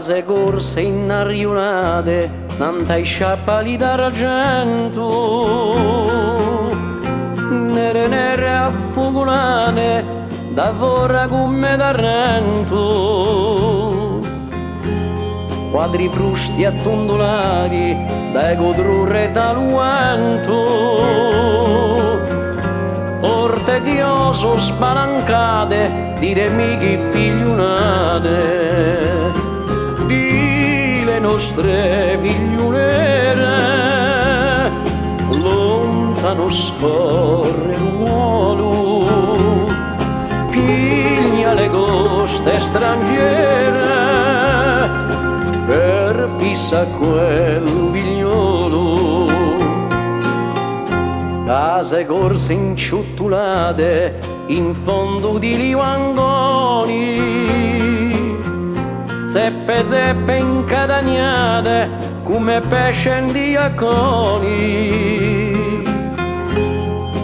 case corse innariolate, tantai sciappali d'argento, nere nere affugolate, da vorra come d'arrento, quadri frusti attondolati, dai godrure dall'uento, porte chioso spalancate, di nemici figliunate, di le nostre figliunere, lontano scorre l'uolo, piglia le coste straniere, per fissa quel figliolo. Case corse inciuttulate in fondo di livangoni, zeppe zeppe incadagnate come pesce in diaconi,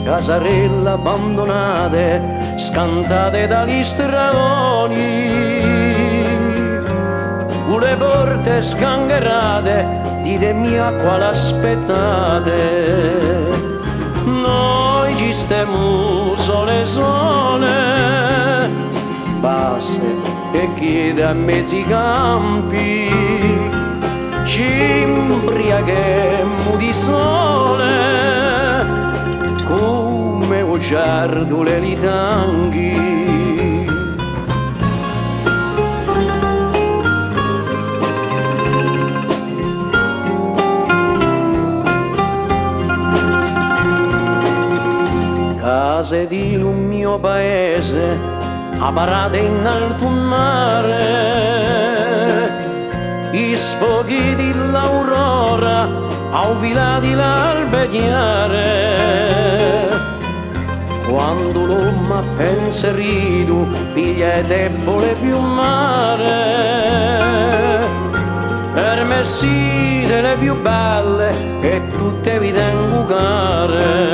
casarelle abbandonate scantate dagli stradoni, le porte sgangherate ditemi a quale aspettate. Noi ci stiamo sole sole, basse e chiede a mezzi campi, ci imbriaghemmo di sole come ucciardole li tanghi. Case di un mio paese, a parate in alto mare, i sfoghi dell'aurora, au vilati l'albe chiare. Quando l'uomo pensa ridu, piglia e debole più mare, per me sì delle più belle, e tutte vi tengo care.